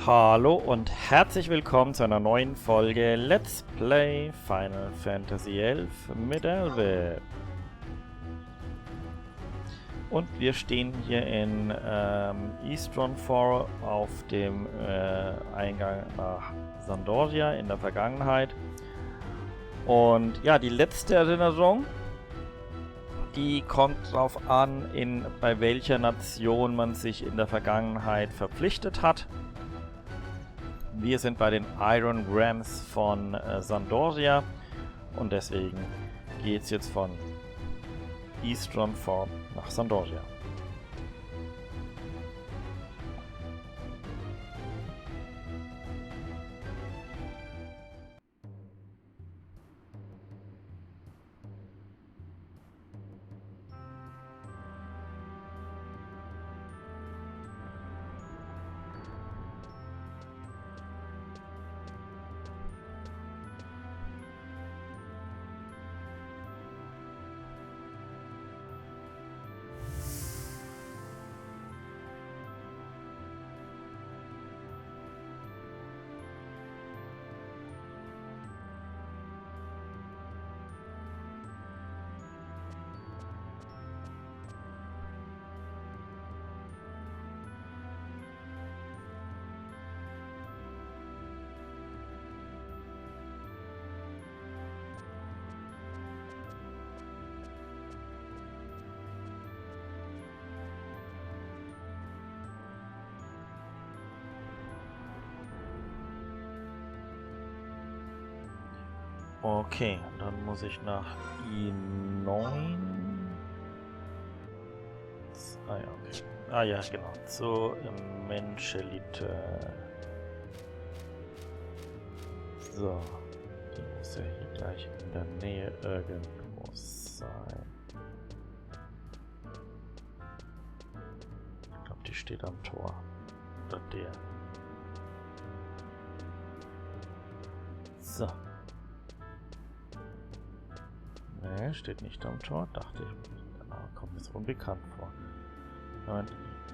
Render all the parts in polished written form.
Hallo und herzlich willkommen zu einer neuen Folge Let's Play Final Fantasy XI mit Elve. Und wir stehen hier in Eastronfall auf dem Eingang nach Sandoria in der Vergangenheit. Und ja, die letzte Erinnerung, die kommt darauf an, bei welcher Nation man sich in der Vergangenheit verpflichtet hat. Wir sind bei den Iron Rams von Sandoria und deswegen geht es jetzt von Eastronfall nach Sandoria. Okay, dann muss ich nach I9. Ah ja, okay. Ah ja, genau. Zur Menschelite. So. Die muss ja hier gleich in der Nähe irgendwo sein. Ich glaube, die steht am Tor. Oder der. So. Ne, steht nicht am Tor, dachte ich. Genau, kommt mir so unbekannt vor. 9,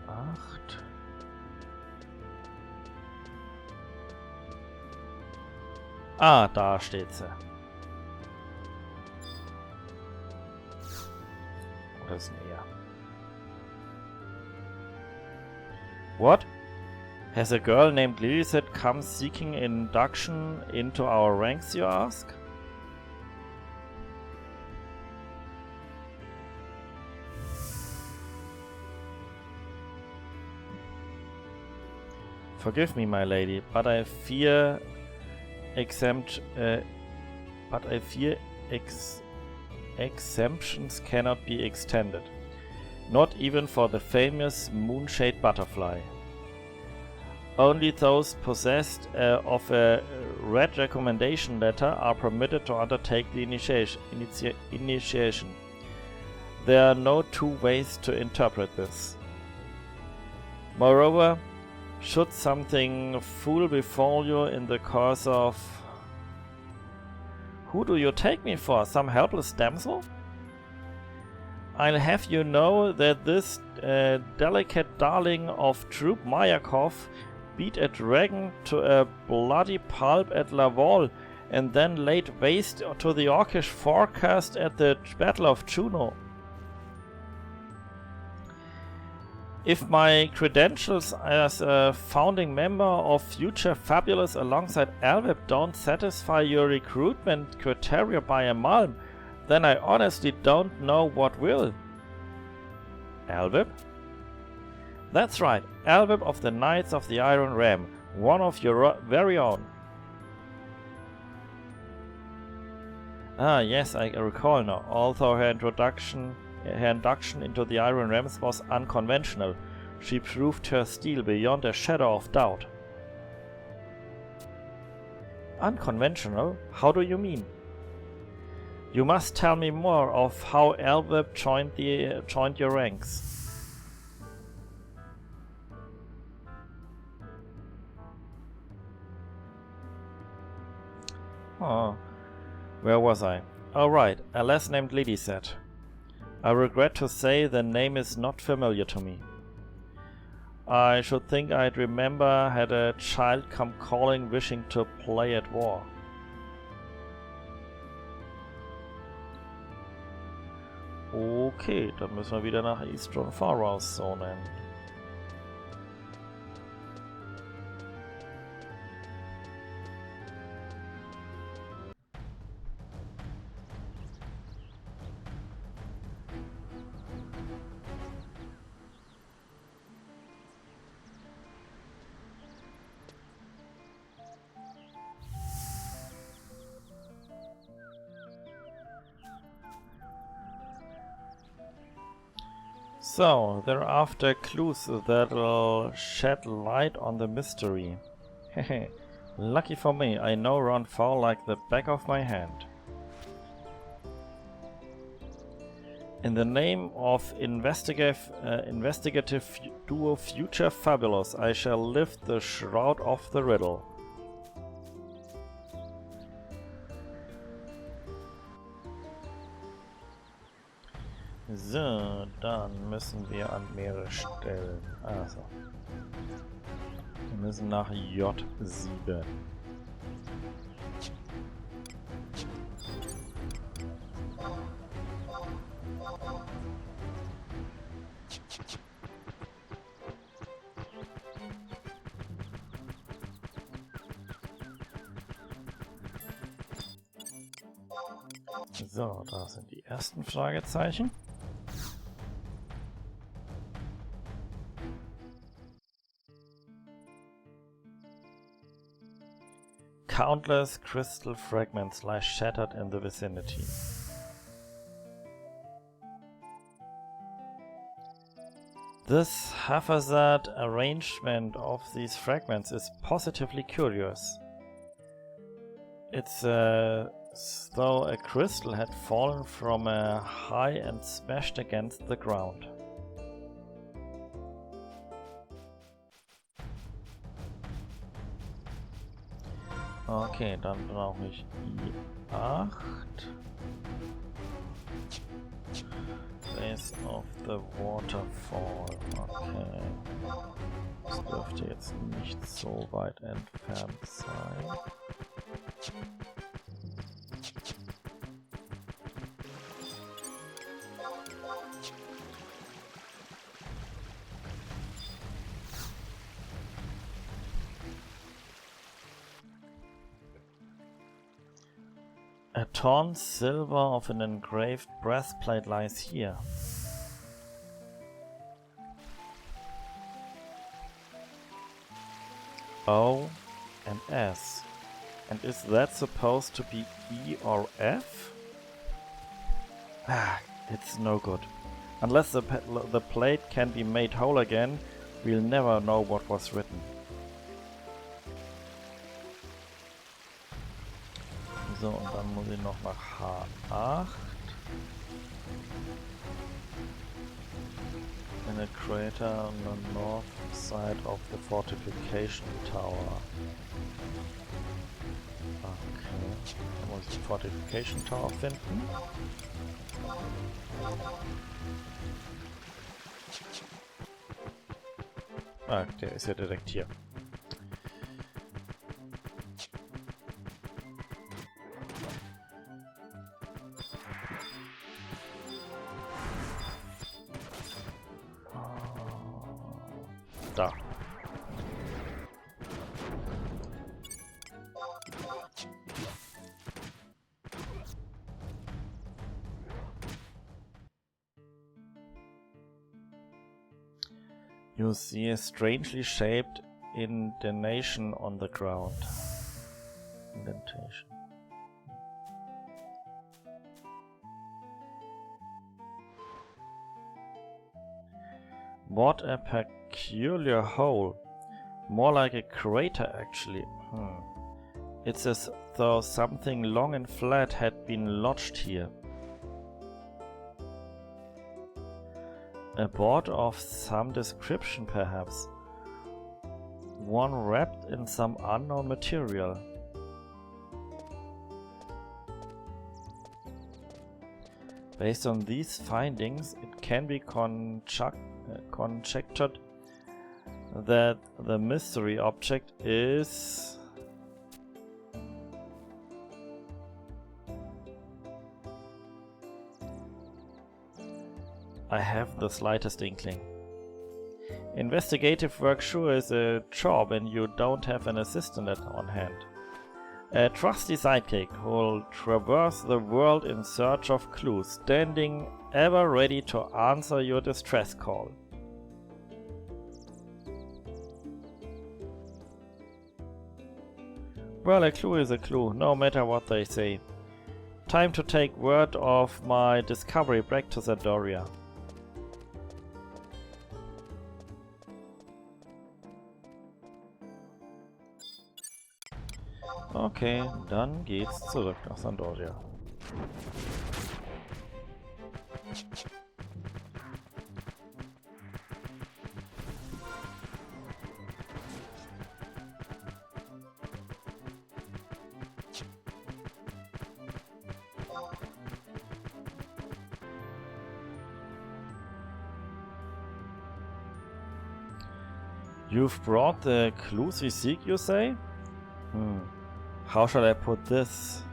8. Ah, da steht sie. Oder ist näher? What? Has a girl named Lilisettes come seeking induction into our ranks, you ask? Forgive me, my lady, but I fear exemptions cannot be extended. Not even for the famous moonshade butterfly. Only those possessed of a red recommendation letter are permitted to undertake the initiation. There are no two ways to interpret this. Moreover, should something fool befall you in the course of... Who do you take me for? Some helpless damsel? I'll have you know that this delicate darling of Troop Mayakov beat a dragon to a bloody pulp at Laval and then laid waste to the orcish forecast at the Battle of Juno. If my credentials as a founding member of Future Fabulous alongside Elvib don't satisfy your recruitment criteria by a mile, then I honestly don't know what will. Elvib? That's right, Elvib of the Knights of the Iron Ram, one of your very own. Ah yes, I recall now, although her induction into the Iron Rams was unconventional. She proved her steel beyond a shadow of doubt. Unconventional? How do you mean? You must tell me more of how Elvib joined your ranks. Oh, where was I? Oh right, a lass named Lilisettes. I regret to say the name is not familiar to me. I should think I'd remember had a child come calling wishing to play at war. Okay, dann müssen wir wieder nach Eastern Faroes zonen. So, they're after clues that'll shed light on the mystery. Hehe, lucky for me, I know Ron Fowl like the back of my hand. In the name of investigative duo Future Fabulous, I shall lift the shroud of the riddle. So, dann müssen wir an mehrere Stellen. Also. Wir müssen nach J7. So, da sind die ersten Fragezeichen. Countless crystal fragments lie shattered in the vicinity. This haphazard arrangement of these fragments is positively curious. It's as though a crystal had fallen from a high and smashed against the ground. Okay, dann brauche ich I8. Base of the Waterfall. Okay. Das dürfte jetzt nicht so weit entfernt sein. A torn silver of an engraved breastplate lies here. O and S. And is that supposed to be E or F? Ah, it's no good. Unless the plate can be made whole again, we'll never know what was written. So, und dann muss ich noch nach H8. In a crater on the north side of the fortification tower. Okay, dann muss ich die Fortification Tower finden. Ah, der ist ja direkt hier. Da. You see a strangely shaped indentation on the ground. Indentation. What a peculiar hole. More like a crater, actually. It's as though something long and flat had been lodged here. A board of some description, perhaps. One wrapped in some unknown material. Based on these findings, it can be conjectured that the mystery object is... I have the slightest inkling. Investigative work sure is a job and you don't have an assistant on hand. A trusty sidekick who'll traverse the world in search of clues, standing ever ready to answer your distress call. Well, a clue is a clue, no matter what they say. Time to take word of my discovery back to Zandoria. Okay, dann geht's zurück nach Zandoria. You've brought the clues we seek, you say? How shall I put this?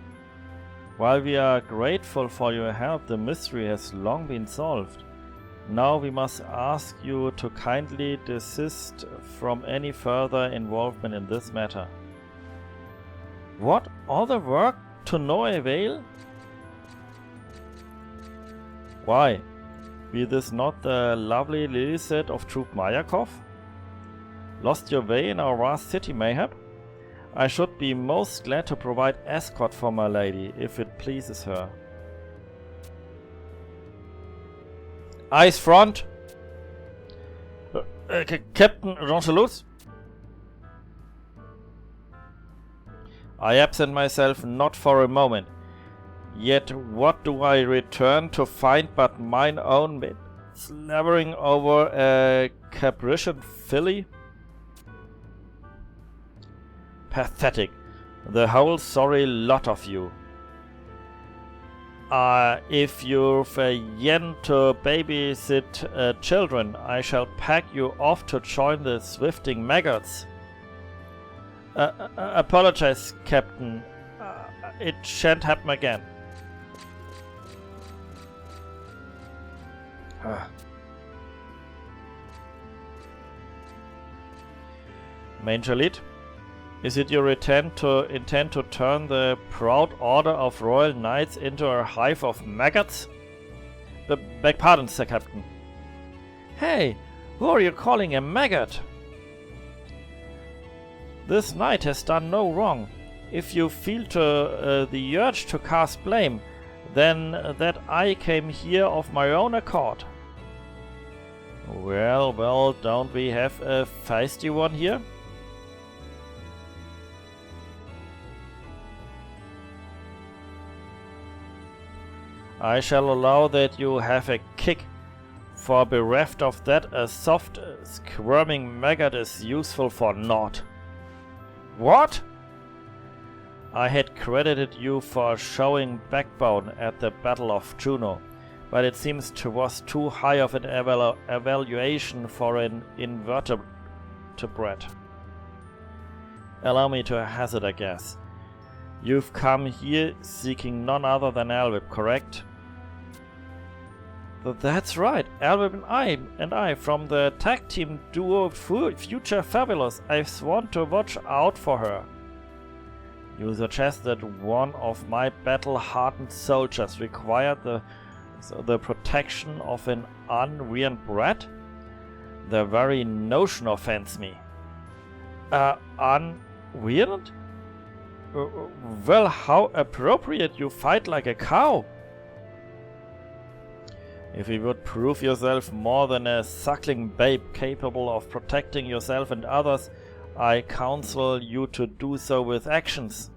While we are grateful for your help, the mystery has long been solved. Now we must ask you to kindly desist from any further involvement in this matter. What? All the work to no avail? Why? Be this not the lovely Liliset of Troop Mayakov? Lost your way in our vast city, mayhap? I should be most glad to provide escort for my lady, if it pleases her. Eyes front! Captain Roncheloux? I absent myself not for a moment. Yet what do I return to find but mine own maid slavering over a capricious filly? Pathetic, the whole sorry lot of you. If you've a yen to babysit children, I shall pack you off to join the swifting maggots. Apologize, Captain. It shan't happen again. Major Lead? Is it your intent to turn the proud order of royal knights into a hive of maggots? Beg pardon, Sir Captain. Hey, who are you calling a maggot? This knight has done no wrong. If you feel the urge to cast blame, then that I came here of my own accord. Well, don't we have a feisty one here? I shall allow that you have a kick, for bereft of that a soft, squirming maggot is useful for naught. What? I had credited you for showing backbone at the Battle of Juno, but it seems 'twas too high of an evaluation for an invertebrate. Allow me to hazard a guess. You've come here seeking none other than Elwip, correct? That's right, Elwip and I from the tag team duo Future Fabulous. I sworn to watch out for her. You suggest that one of my battle-hardened soldiers required the protection of an unreared brat? The very notion offends me. Unreared? Well, how appropriate, you fight like a cow. If you would prove yourself more than a suckling babe capable of protecting yourself and others, I counsel you to do so with actions.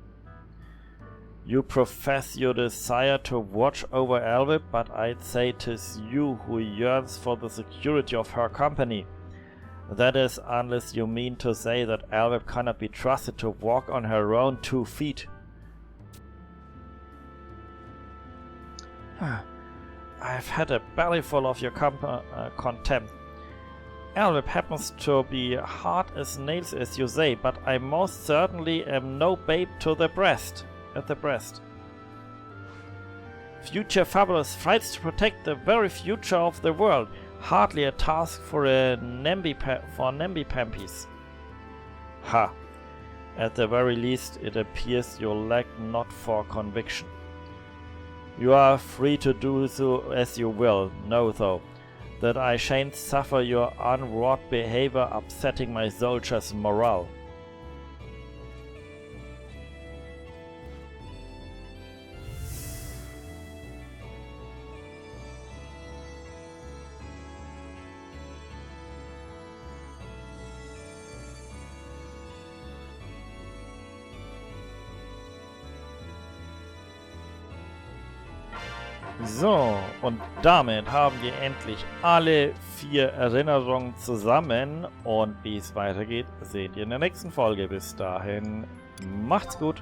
You profess your desire to watch over Elwip, but I'd say 'tis you who yearns for the security of her company. That is, unless you mean to say that Elwip cannot be trusted to walk on her own 2 feet. I've had a bellyful of your contempt. Elrip happens to be hard as nails as you say, but I most certainly am no babe to the breast. At the breast. Future Fabulous fights to protect the very future of the world. Hardly a task for a Namby-Pampis. Ha. At the very least, it appears you lack not for conviction. You are free to do so as you will. Know, though, that I shan't suffer your unwrought behavior upsetting my soldiers' morale. So, und damit haben wir endlich alle 4 Erinnerungen zusammen und wie es weitergeht, seht ihr in der nächsten Folge. Bis dahin, macht's gut!